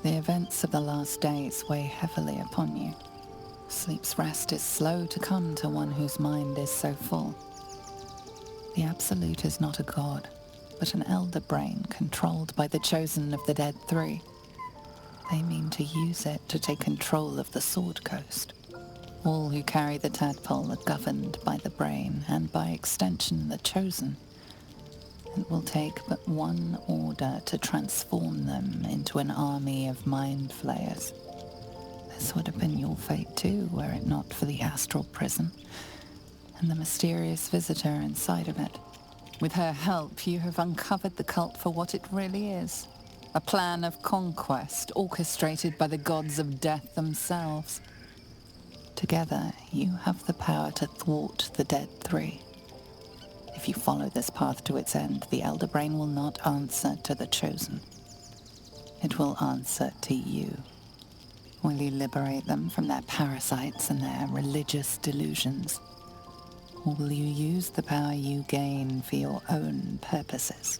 The events of the last days weigh heavily upon you. Sleep's rest is slow to come to one whose mind is so full. The Absolute is not a god, but an elder brain controlled by the chosen of the Dead Three. They mean to use it to take control of the Sword Coast. All who carry the tadpole are governed by the brain, and by extension the chosen. It will take but one order to transform them into an army of mind flayers. This would have been your fate too, were it not for the astral prison and the mysterious visitor inside of it. With her help, you have uncovered the cult for what it really is. A plan of conquest orchestrated by the gods of death themselves. Together, you have the power to thwart the Dead Three. If you follow this path to its end, the Elder Brain will not answer to the Chosen. It will answer to you. Will you liberate them from their parasites and their religious delusions? Or will you use the power you gain for your own purposes?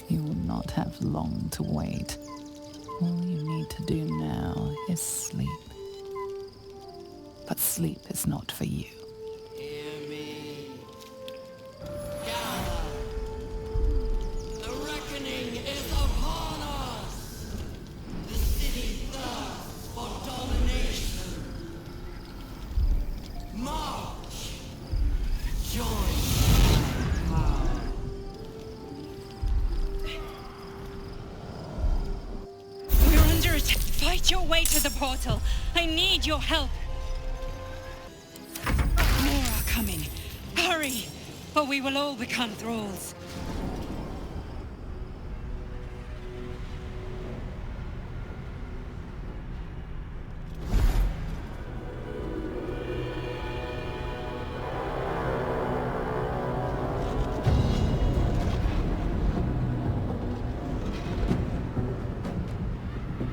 You will not have long to wait. All you need to do now is sleep. But sleep is not for you. Hear me. Gather. The reckoning is upon us. The city thirsts for domination. March. Join my power. We're under attack. Fight your way to the portal. I need your help. More are coming. Hurry, or we will all become thralls.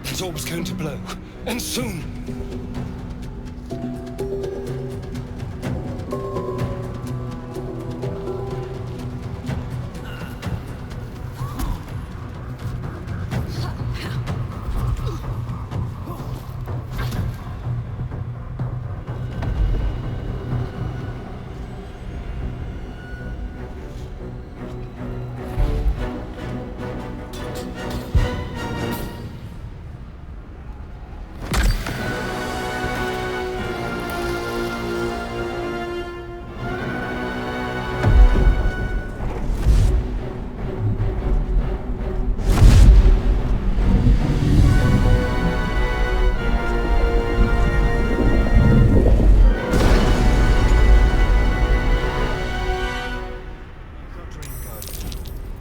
The orb's going to blow, and soon.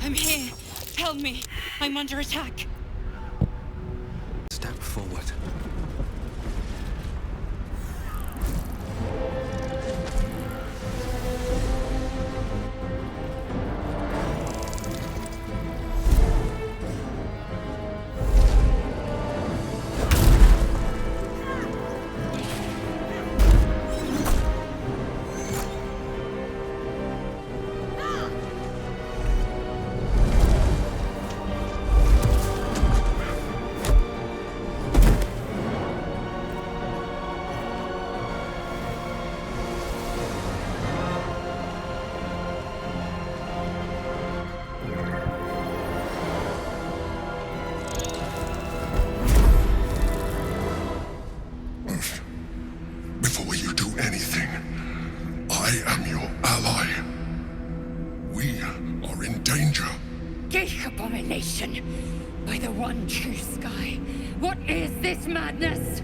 I'm here. Help me. I'm under attack. Step forward. Before you do anything, I am your ally. We are in danger. Geek abomination. By the one true sky. What is this madness?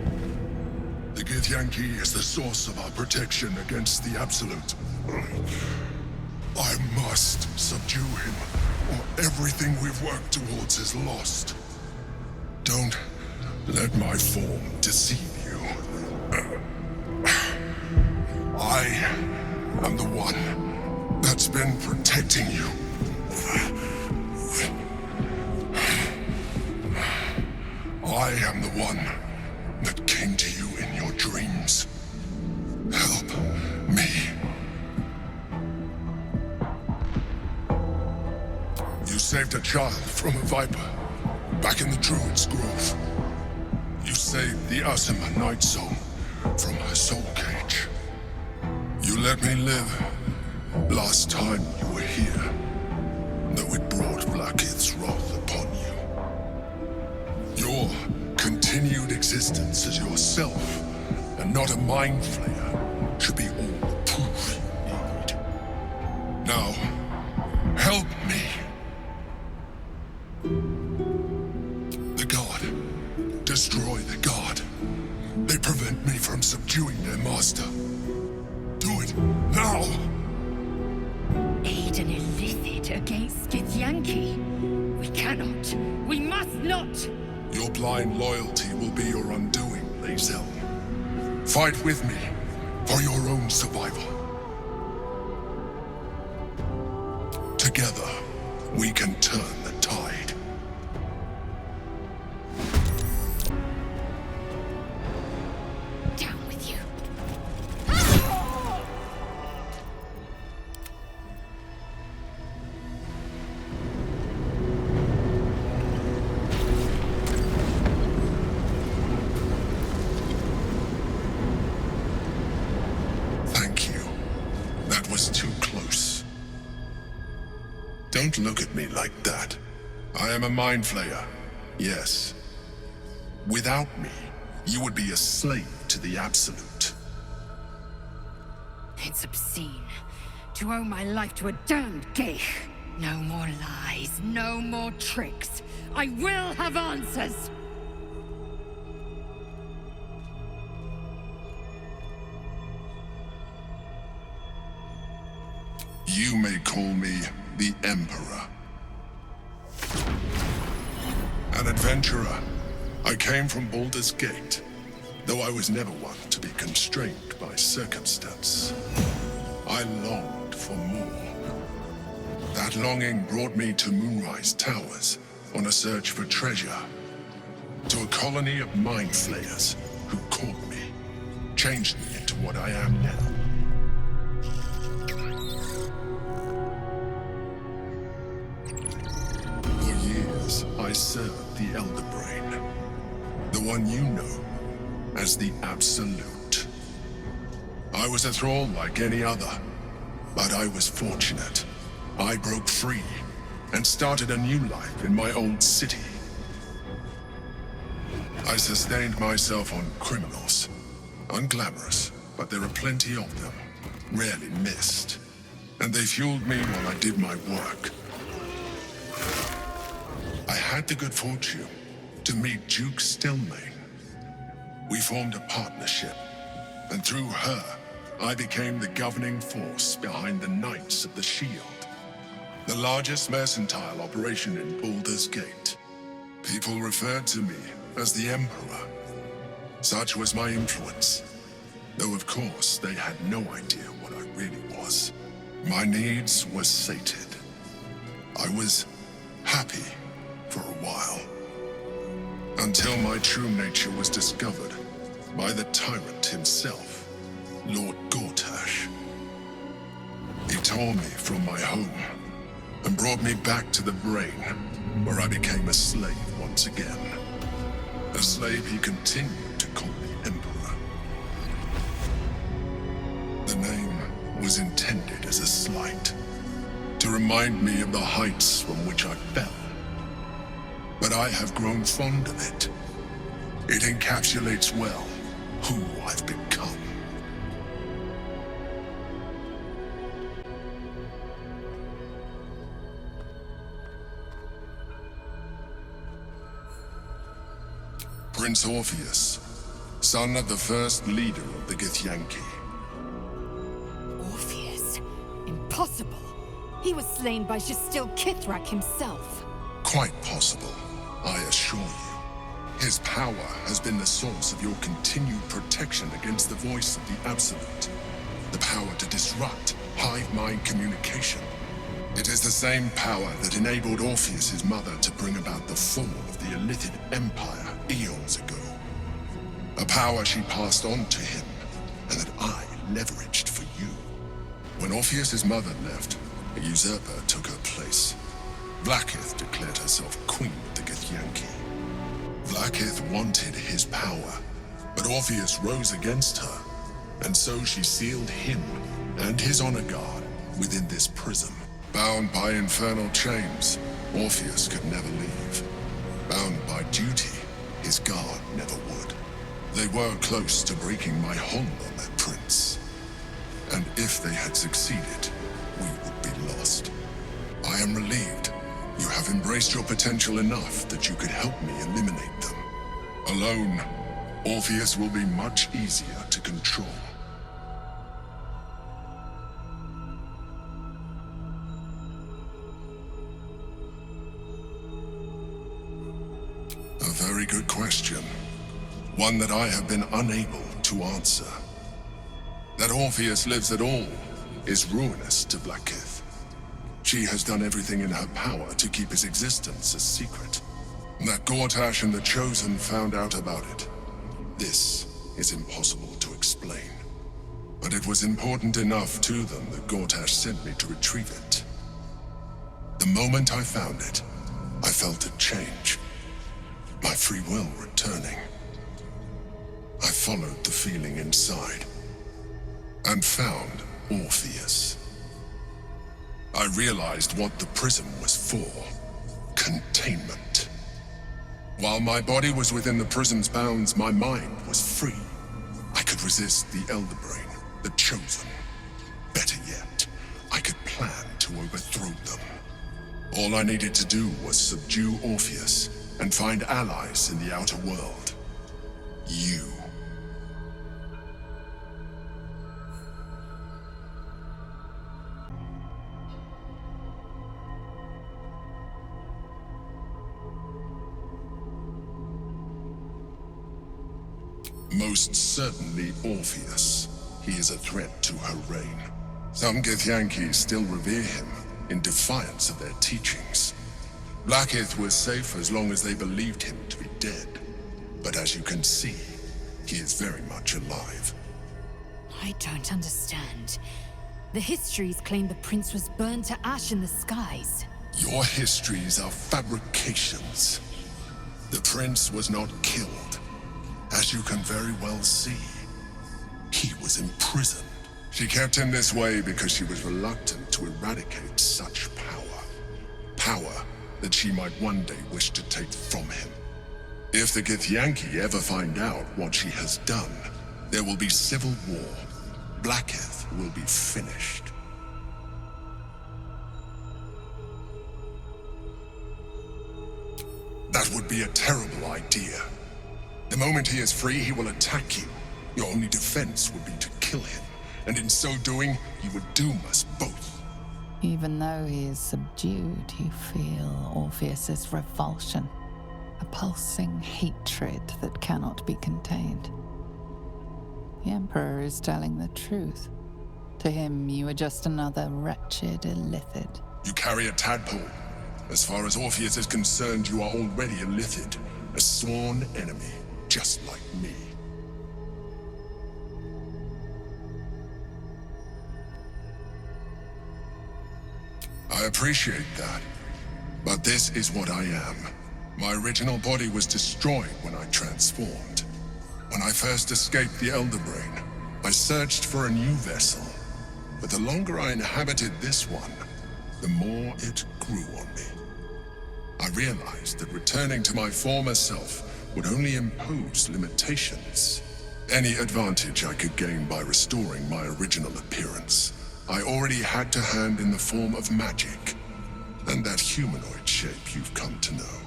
The Githyanki is the source of our protection against the Absolute. I must subdue him, or everything we've worked towards is lost. Don't let my form deceive you. I am the one that's been protecting you. I am the one that came to you in your dreams. Help saved a child from a viper back in the Druid's Grove. You saved the Asima Night Zone from her soul cage. You let me live last time you were here, though it brought Blackith's wrath upon you. Your continued existence as yourself, and not a mind flayer, should be all the proof you need. Now, help me. The God. Destroy the God. They prevent me from subduing their master. Do it now! Aid an Illithid against Githyanki? We cannot. We must not! Your blind loyalty will be your undoing, Lae'zel. Fight with me for your own survival. Together, we can turn the tide. Down with you. Thank you. That was too close. Don't look at me like that. I am a mind flayer, yes. Without me, you would be a slave to the Absolute. It's obscene. To owe my life to a damned geich. No more lies, no more tricks. I will have answers! You may call me the Emperor. An adventurer. I came from Baldur's Gate, though I was never one to be constrained by circumstance. I longed for more. That longing brought me to Moonrise Towers on a search for treasure. To a colony of mind flayers who caught me, changed me into what I am now. For years, I served the Elder Brain, the one you know as the Absolute. I was a thrall like any other, but I was fortunate. I broke free and started a new life in my old city. I sustained myself on criminals. Unglamorous, but there are plenty of them, rarely missed. And they fueled me while I did my work. I had the good fortune to meet Duke Stelmane. We formed a partnership, and through her, I became the governing force behind the Knights of the Shield, the largest mercantile operation in Baldur's Gate. People referred to me as the Emperor. Such was my influence, though of course they had no idea what I really was. My needs were sated. I was happy for a while, until my true nature was discovered by the tyrant himself, Lord Gortash. He tore me from my home and brought me back to the Brain, where I became a slave once again. A slave he continued to call the Emperor. The name was intended as a slight, to remind me of the heights from which I fell. But I have grown fond of it. It encapsulates well who I've become. Prince Orpheus, son of the first leader of the Githyanki. Orpheus? Impossible. He was slain by Justil Kithrak himself. Quite possible, I assure you. His power has been the source of your continued protection against the voice of the Absolute. The power to disrupt hive mind communication. It is the same power that enabled Orpheus's mother to bring about the fall of the Illithid Empire eons ago. A power she passed on to him, and that I leveraged for you. When Orpheus's mother left, a usurper took her place. Vlaakith declared herself queen of the Githyanki. Vlaakith wanted his power, but Orpheus rose against her, and so she sealed him and his honor guard within this prison. Bound by infernal chains, Orpheus could never leave. Bound by duty, his guard never would. They were close to breaking my hold on that prince. And if they had succeeded, we would be lost. I am relieved. You have embraced your potential enough that you could help me eliminate them. Alone, Orpheus will be much easier to control. A very good question. One that I have been unable to answer. That Orpheus lives at all is ruinous to Vlaakith. She has done everything in her power to keep his existence a secret. That Gortash and the Chosen found out about it. This is impossible to explain. But it was important enough to them that Gortash sent me to retrieve it. The moment I found it, I felt a change. My free will returning. I followed the feeling inside and found Orpheus. I realized what the prison was for. Containment. While my body was within the prison's bounds, my mind was free. I could resist the Elder Brain, the Chosen. Better yet, I could plan to overthrow them. All I needed to do was subdue Orpheus and find allies in the outer world. You. Most certainly Orpheus. He is a threat to her reign. Some Githyanki still revere him in defiance of their teachings. Vlaakith was safe as long as they believed him to be dead. But as you can see, he is very much alive. I don't understand. The histories claim the prince was burned to ash in the skies. Your histories are fabrications. The prince was not killed. As you can very well see, he was imprisoned. She kept him this way because she was reluctant to eradicate such power. Power that she might one day wish to take from him. If the Githyanki ever find out what she has done, there will be civil war. Vlaakith will be finished. That would be a terrible idea. The moment he is free, he will attack you. Your only defense would be to kill him, and in so doing, he would doom us both. Even though he is subdued, you feel Orpheus's revulsion, a pulsing hatred that cannot be contained. The Emperor is telling the truth. To him, you are just another wretched illithid. You carry a tadpole. As far as Orpheus is concerned, you are already a illithid, a sworn enemy. Just like me. I appreciate that, but this is what I am. My original body was destroyed when I transformed. When I first escaped the Elder Brain, I searched for a new vessel, but the longer I inhabited this one, the more it grew on me. I realized that returning to my former self would only impose limitations. Any advantage I could gain by restoring my original appearance, I already had to hand in the form of magic, and that humanoid shape you've come to know.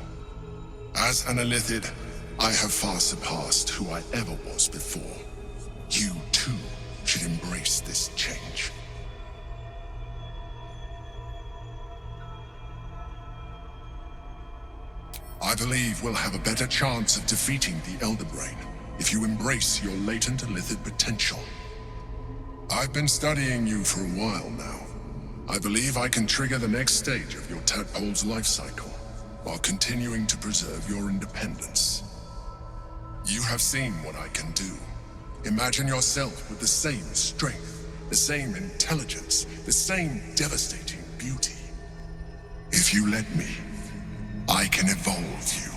As an illithid, I have far surpassed who I ever was before. You, too, should embrace this change. I believe we'll have a better chance of defeating the Elder Brain if you embrace your latent illithid potential. I've been studying you for a while now. I believe I can trigger the next stage of your tadpole's life cycle, while continuing to preserve your independence. You have seen what I can do. Imagine yourself with the same strength, the same intelligence, the same devastating beauty. If you let me, I can evolve you.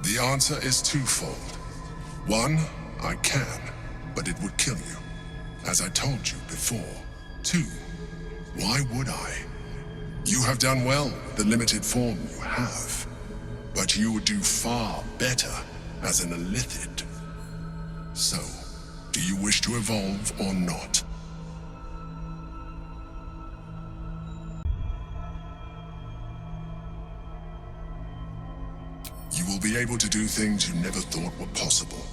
The answer is twofold. One, I can, but it would kill you, as I told you before. Two, why would I? You have done well with the limited form you have, but you would do far better as an Illithid. So, do you wish to evolve or not? You will be able to do things you never thought were possible.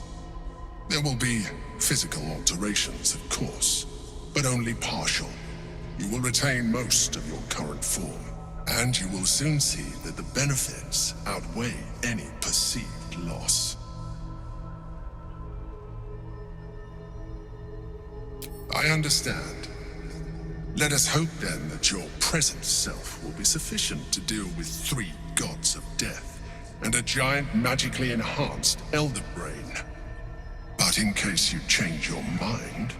There will be physical alterations, of course, but only partial. You will retain most of your current form, and you will soon see that the benefits outweigh any perceived loss. I understand. Let us hope then that your present self will be sufficient to deal with 3 gods of death and a giant magically enhanced Elder Brain. But in case you change your mind...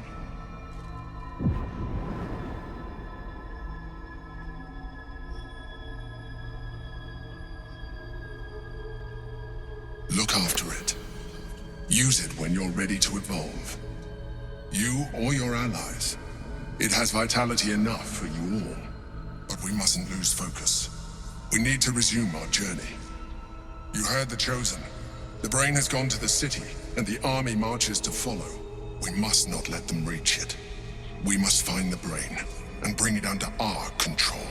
look after it. Use it when you're ready to evolve. You or your allies. It has vitality enough for you all. But we mustn't lose focus. We need to resume our journey. You heard the Chosen. The Brain has gone to the city, and the army marches to follow. We must not let them reach it. We must find the Brain, and bring it under our control.